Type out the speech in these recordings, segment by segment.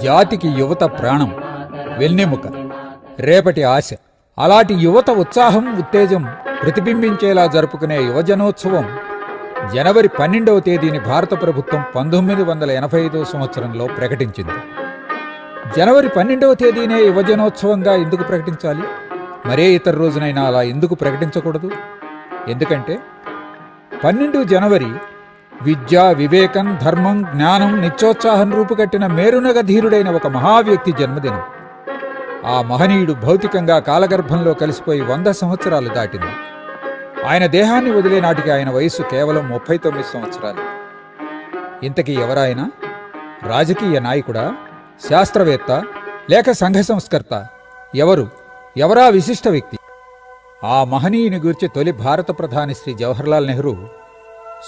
జాతికి యువత ప్రాణం, వెన్నెముక, రేపటి ఆశ. అలాంటి యువత ఉత్సాహం, ఉత్తేజం ప్రతిబింబించేలా జరుపుకునే యువజనోత్సవం జనవరి 12వ తేదీని భారత ప్రభుత్వం 1985 సంవత్సరంలో ప్రకటించింది. జనవరి 12వ తేదీనే యువజనోత్సవంగా ఎందుకు ప్రకటించాలి? మరే ఇతర రోజునైనా అలా ఎందుకు ప్రకటించకూడదు? ఎందుకంటే 12 జనవరి విద్య, వివేకం, ధర్మం, జ్ఞానం, నిత్యోత్సాహం రూపుకట్టిన మేరునగ ధీరుడైన ఒక మహావ్యక్తి జన్మదినం. ఆ మహనీయుడు భౌతికంగా కాలగర్భంలో కలిసిపోయి 100 సంవత్సరాలు దాటింది. ఆయన దేహాన్ని వదిలే నాటికి ఆయన వయస్సు కేవలం 39 సంవత్సరాలు. ఇంతకీ ఎవరాయన? రాజకీయ నాయకుడా, శాస్త్రవేత్త, లేక సంఘ సంస్కర్త? ఎవరా విశిష్ట వ్యక్తి? ఆ మహనీయుని గురించి తొలి భారత ప్రధాని శ్రీ జవహర్లాల్ నెహ్రూ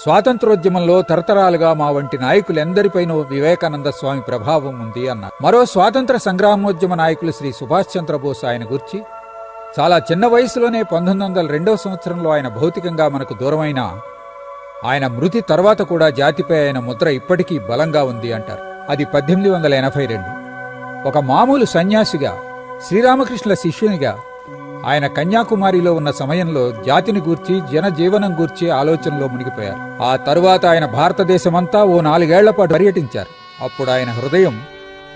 స్వాతంత్రోద్యమంలో తరతరాలుగా మా వంటి నాయకులెందరిపైనో వివేకానంద స్వామి ప్రభావం ఉంది అన్నారు. మరో స్వాతంత్ర సంగ్రామోద్యమ నాయకులు శ్రీ సుభాష్ చంద్రబోస్ ఆయన గురించి చాలా చిన్న వయసులోనే 1902వ సంవత్సరంలో ఆయన భౌతికంగా మనకు దూరమైన ఆయన మృతి తర్వాత కూడా జాతిపై ఆయన ముద్ర ఇప్పటికీ బలంగా ఉంది అంటారు. అది 1882. ఒక మామూలు సన్యాసిగా, శ్రీరామకృష్ణుల శిష్యునిగా ఆయన కన్యాకుమారిలో ఉన్న సమయంలో జాతిని గూర్చి, జనజీవనం గూర్చి ఆలోచనలో మునిగిపోయారు. ఆ తరువాత ఆయన భారతదేశమంతా ఓ 4 ఏళ్ల పాటు పర్యటించారు. అప్పుడు ఆయన హృదయం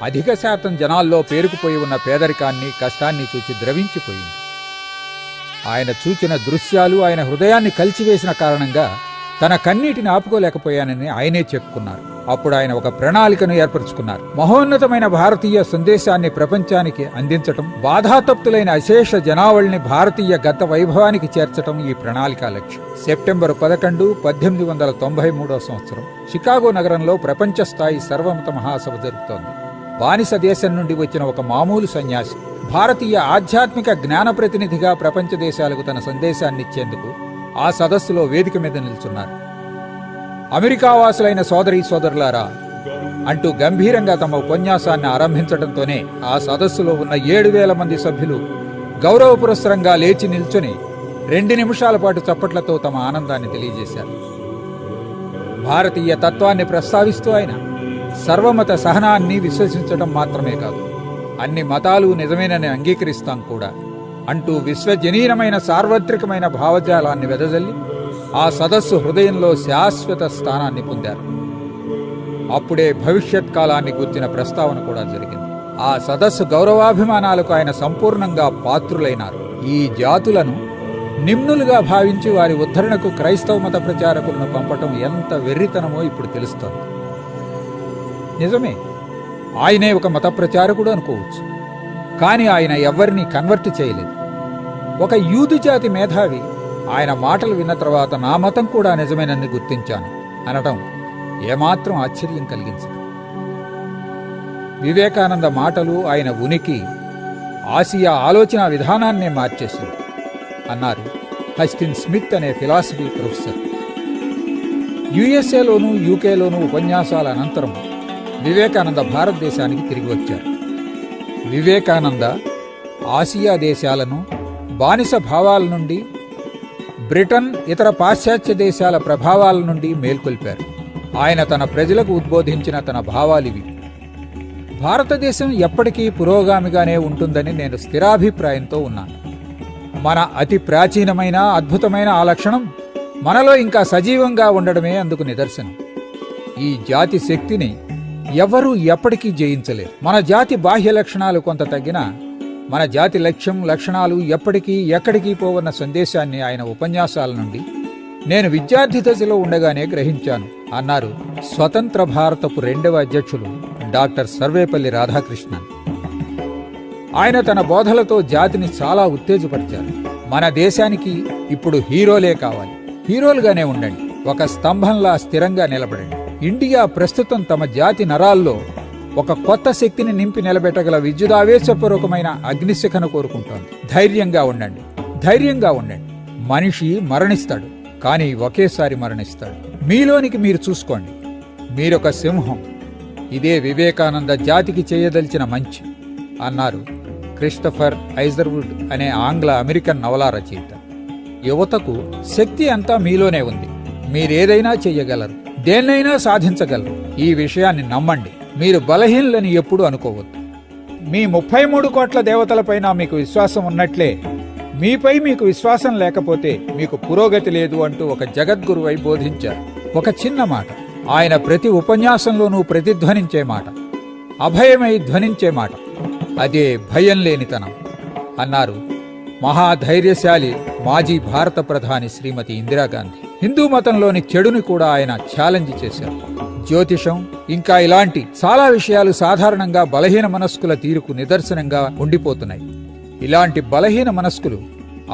అధిక శాతం జనాల్లో పేరుకుపోయి ఉన్న పేదరికాన్ని, కష్టాన్ని చూచి ద్రవించిపోయింది. ఆయన చూచిన దృశ్యాలు ఆయన హృదయాన్ని కలిచివేసిన కారణంగా తన కన్నీటిని ఆపుకోలేకపోయానని ఆయనే చెప్పుకున్నారు. అప్పుడు ఆయన ఒక ప్రణాళికను ఏర్పరచుకున్నారు. మహోన్నతమైన భారతీయ సందేశాన్ని ప్రపంచానికి అందించటం, బాధాతప్తులైన అశేష జనావళిని భారతీయ గత వైభవానికి చేర్చటం ఈ ప్రణాళిక లక్ష్యం. సెప్టెంబర్ 11, 1893 సంవత్సరం షికాగో నగరంలో ప్రపంచ స్థాయి సర్వమత మహాసభ జరుగుతోంది. బానిస దేశం నుండి వచ్చిన ఒక మామూలు సన్యాసి భారతీయ ఆధ్యాత్మిక జ్ఞాన ప్రతినిధిగా ప్రపంచ దేశాలకు తన సందేశాన్నిచ్చేందుకు ఆ సదస్సులో వేదిక మీద నిల్చున్నారు. అమెరికా వాసులైన సోదరీ సోదరులారా అంటూ గంభీరంగా తమ ఉపన్యాసాన్ని ఆరంభించడంతోనే ఆ సదస్సులో ఉన్న 7,000 మంది సభ్యులు గౌరవపురస్సరంగా లేచి నిల్చుని 2 నిమిషాల పాటు చప్పట్లతో తమ ఆనందాన్ని తెలియజేశారు. భారతీయ తత్వాన్ని ప్రస్తావిస్తూ ఆయన సర్వమత సహనాన్ని విశ్వసించడం మాత్రమే కాదు, అన్ని మతాలు నిజమేనని అంగీకరిస్తాం కూడా అంటూ విశ్వజనీనమైన సార్వత్రికమైన భావజాలాన్ని వెదజల్లి ఆ సదస్సు హృదయంలో శాశ్వత స్థానాన్ని పొందారు. అప్పుడే భవిష్యత్ కాలాన్ని గుర్చిన ప్రస్తావన కూడా జరిగింది. ఆ సదస్సు గౌరవాభిమానాలకు ఆయన సంపూర్ణంగా పాత్రులైనారు. ఈ జాతులను నిమ్నులుగా భావించి వారి ఉద్ధరణకు క్రైస్తవ మత ప్రచారకులను పంపటం ఎంత వెర్రితనమో ఇప్పుడు తెలుస్తోంది. నిజమే, ఆయనే ఒక మత ప్రచారకుడు అనుకోవచ్చు. కానీ ఆయన ఎవ్వరినీ కన్వర్ట్ చేయలేదు. ఒక యూదు జాతి మేధావి ఆయన మాటలు విన్న తర్వాత నా మతం కూడా నిజమేనని గుర్తించాను అనటం ఏమాత్రం ఆశ్చర్యం కలిగించదు. వివేకానంద మాటలు ఆయన ఉనికి, ఆసియా ఆలోచన విధానాన్నే మార్చేసింది అన్నారు హస్టిన్ స్మిత్ అనే ఫిలాసఫీ ప్రొఫెసర్. యుఎస్ఏలోనూ యూకేలోనూ ఉపన్యాసాల అనంతరం వివేకానంద భారతదేశానికి తిరిగి వచ్చారు. వివేకానంద ఆసియా దేశాలను బానిస భావాల నుండి, బ్రిటన్, ఇతర పాశ్చాత్య దేశాల ప్రభావాల నుండి మేల్కొల్పారు. ఆయన తన ప్రజలకు ఉద్బోధించిన తన భావాలివి. భారతదేశం ఎప్పటికీ పురోగామిగానే ఉంటుందని నేను స్థిరాభిప్రాయంతో ఉన్నాను. మన అతి ప్రాచీనమైన, అద్భుతమైన ఆ లక్షణం మనలో ఇంకా సజీవంగా ఉండడమే అందుకు నిదర్శనం. ఈ జాతి శక్తిని ఎవరూ ఎప్పటికీ జయించలేరు. మన జాతి బాహ్య లక్షణాలు కొంత తగ్గినా మన జాతి లక్ష్యం, లక్షణాలు ఎప్పటికీ ఎక్కడికి పోవన్న సందేశాన్ని ఆయన ఉపన్యాసాల నుండి నేను విద్యార్థి దశలో ఉండగానే గ్రహించాను అన్నారు స్వతంత్ర భారతపు 2వ అధ్యక్షులు డాక్టర్ సర్వేపల్లి రాధాకృష్ణన్. ఆయన తన బోధలతో జాతిని చాలా ఉత్తేజపరిచారు. మన దేశానికి ఇప్పుడు హీరోలే కావాలి. హీరోలుగానే ఉండండి, ఒక స్తంభంలా స్థిరంగా నిలబడండి. ఇండియా ప్రస్తుతం తమ జాతి నరాల్లో ఒక కొత్త శక్తిని నింపి నిలబెట్టగల విద్యుదావేశపూర్వకమైన అగ్నిశిఖను కోరుకుంటోంది. ధైర్యంగా ఉండండి, ధైర్యంగా ఉండండి. మనిషి మరణిస్తాడు, కానీ ఒకేసారి మరణిస్తాడు. మీలోనికి మీరు చూసుకోండి, మీరొక సింహం. ఇదే వివేకానంద జాతికి చేయదలిచిన మంచి అన్నారు క్రిస్టఫర్ ఐజర్వుడ్ అనే ఆంగ్ల అమెరికన్ నవలా రచయిత. యువతకు శక్తి అంతా మీలోనే ఉంది. మీరేదైనా చెయ్యగలరు, దేన్నైనా సాధించగలరు. ఈ విషయాన్ని నమ్మండి. మీరు బలహీనులని ఎప్పుడూ అనుకోవద్దు. మీ 33 కోట్ల దేవతలపైన మీకు విశ్వాసం ఉన్నట్లే మీపై మీకు విశ్వాసం లేకపోతే మీకు పురోగతి లేదు అంటూ ఒక జగద్గురువై బోధించారు. ఒక చిన్న మాట, ఆయన ప్రతి ఉపన్యాసంలోనూ ప్రతిధ్వనించే మాట, అభయమై ధ్వనించే మాట, అదే భయం లేనితనం అన్నారు మహాధైర్యశాలి మాజీ భారత ప్రధాని శ్రీమతి ఇందిరాగాంధీ. హిందూ మతంలోని చెడుని కూడా ఆయన ఛాలెంజ్ చేశారు. జ్యోతిషం ఇంకా ఇలాంటి చాలా విషయాలు సాధారణంగా బలహీన మనస్కుల తీరుకు నిదర్శనంగా ఉండిపోతున్నాయి. ఇలాంటి బలహీన మనస్కులు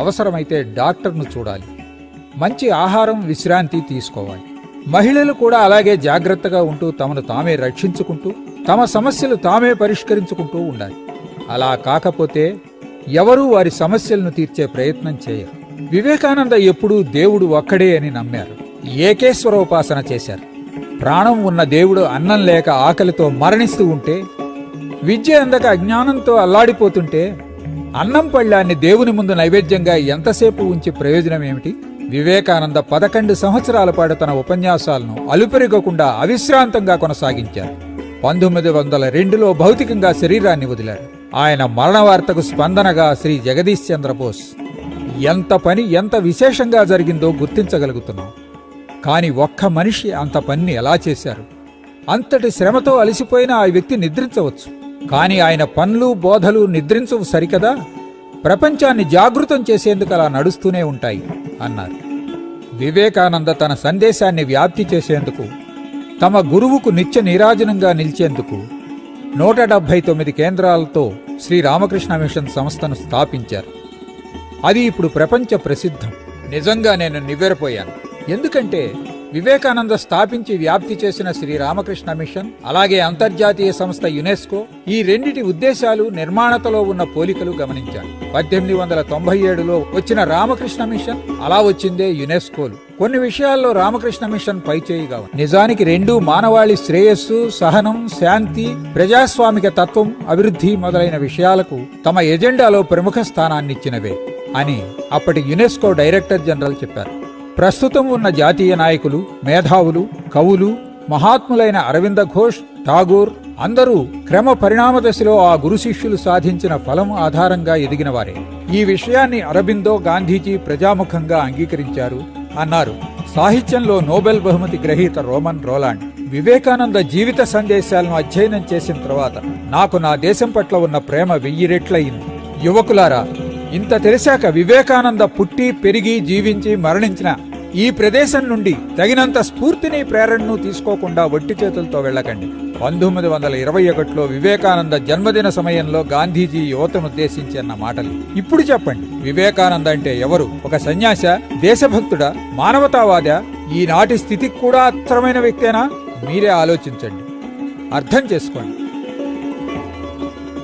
అవసరమైతే డాక్టర్ను చూడాలి, మంచి ఆహారం విశ్రాంతి తీసుకోవాలి. మహిళలు కూడా అలాగే జాగ్రత్తగా ఉంటూ తమను తామే రక్షించుకుంటూ తమ సమస్యలు తామే పరిష్కరించుకుంటూ ఉండాలి. అలా కాకపోతే ఎవరూ వారి సమస్యలను తీర్చే ప్రయత్నం చేయరు. వివేకానంద ఎప్పుడూ దేవుడు ఒక్కడే అని నమ్మారు. ఏకేశ్వరోపాసన చేశారు. ప్రాణం ఉన్న దేవుడు అన్నం లేక ఆకలితో మరణిస్తూ ఉంటే, విద్య అందక అజ్ఞానంతో అల్లాడిపోతుంటే, అన్నం పళ్ళాన్ని దేవుని ముందు నైవేద్యంగా ఎంతసేపు ఉంచి ప్రయోజనం ఏమిటి? వివేకానంద 11 సంవత్సరాల పాటు తన ఉపన్యాసాలను అలుపెరగకుండా అవిశ్రాంతంగా కొనసాగించారు. 1902లో భౌతికంగా శరీరాన్ని వదిలారు. ఆయన మరణ వార్తకు స్పందనగా శ్రీ జగదీష్ చంద్రబోస్ ఎంత పని ఎంత విశేషంగా జరిగిందో గుర్తించగలుగుతున్నాం. కాని ఒక్క మనిషి అంత పని ఎలా చేశారు? అంతటి శ్రమతో అలసిపోయిన ఆ వ్యక్తి నిద్రించవచ్చు, కాని ఆయన పనులు బోధలు నిద్రించవు సరికదా? ప్రపంచాన్ని జాగృతం చేసేందుకు అలా నడుస్తూనే ఉంటాయి అన్నారు. వివేకానంద తన సందేశాన్ని వ్యాప్తి చేసేందుకు, తమ గురువుకు నిత్య నీరాజనంగా నిలిచేందుకు 179 కేంద్రాలతో శ్రీ రామకృష్ణ మిషన్ సంస్థను స్థాపించారు. అది ఇప్పుడు ప్రపంచ ప్రసిద్ధం. నిజంగా నేను నివ్వెరపోయాను. ఎందుకంటే వివేకానంద స్థాపించి వ్యాప్తి చేసిన శ్రీ రామకృష్ణ మిషన్, అలాగే అంతర్జాతీయ సంస్థ యునెస్కో, ఈ రెండిటి ఉద్దేశాలు నిర్మాణతలో ఉన్న పోలికలు గమనించాను. 1897లో వచ్చిన రామకృష్ణ మిషన్, అలా వచ్చిందే యునెస్కోలు. కొన్ని విషయాల్లో రామకృష్ణ మిషన్ పైచేయిగా ఉంది. నిజానికి రెండూ మానవాళి శ్రేయస్సు, సహనం, శాంతి, ప్రజాస్వామిక తత్వం, అభివృద్ధి మొదలైన విషయాలకు తమ ఎజెండాలో ప్రముఖ స్థానాన్నిచ్చినవే అని అప్పటి యునెస్కో డైరెక్టర్ జనరల్ చెప్పారు. ప్రస్తుతం ఉన్న జాతీయ నాయకులు, మేధావులు, కవులు, మహాత్ములైన అరవింద ఘోష్, ఠాగూర్ అందరూ క్రమ పరిణామ దశలో ఆ గురు శిష్యులు సాధించిన ఫలం ఆధారంగా ఎదిగిన వారే. ఈ విషయాన్ని అరబిందో, గాంధీజీ ప్రజాముఖంగా అంగీకరించారు అన్నారు సాహిత్యంలో నోబెల్ బహుమతి గ్రహీత రోమన్ రోలాండ్. వివేకానంద జీవిత సందేశాలను అధ్యయనం చేసిన తర్వాత నాకు నా దేశం పట్ల ఉన్న ప్రేమ 1000 రెట్లయింది. యువకులారా, ఇంత తెలిసాక వివేకానంద పుట్టి పెరిగి జీవించి మరణించిన ఈ ప్రదేశం నుండి తగినంత స్ఫూర్తిని ప్రేరణను తీసుకోకుండా వట్టి చేతులతో వెళ్ళకండి. 1921లో వివేకానంద జన్మదిన సమయంలో గాంధీజీ యువతనుద్దేశించి అన్న మాటలు ఇప్పుడు చెప్పండి. వివేకానంద అంటే ఎవరు? ఒక సన్యాస, దేశభక్తుడా, మానవతావాదా? ఈనాటి స్థితికి కూడా అవసరమైన వ్యక్తేనా? మీరే ఆలోచించండి, అర్థం చేసుకోండి.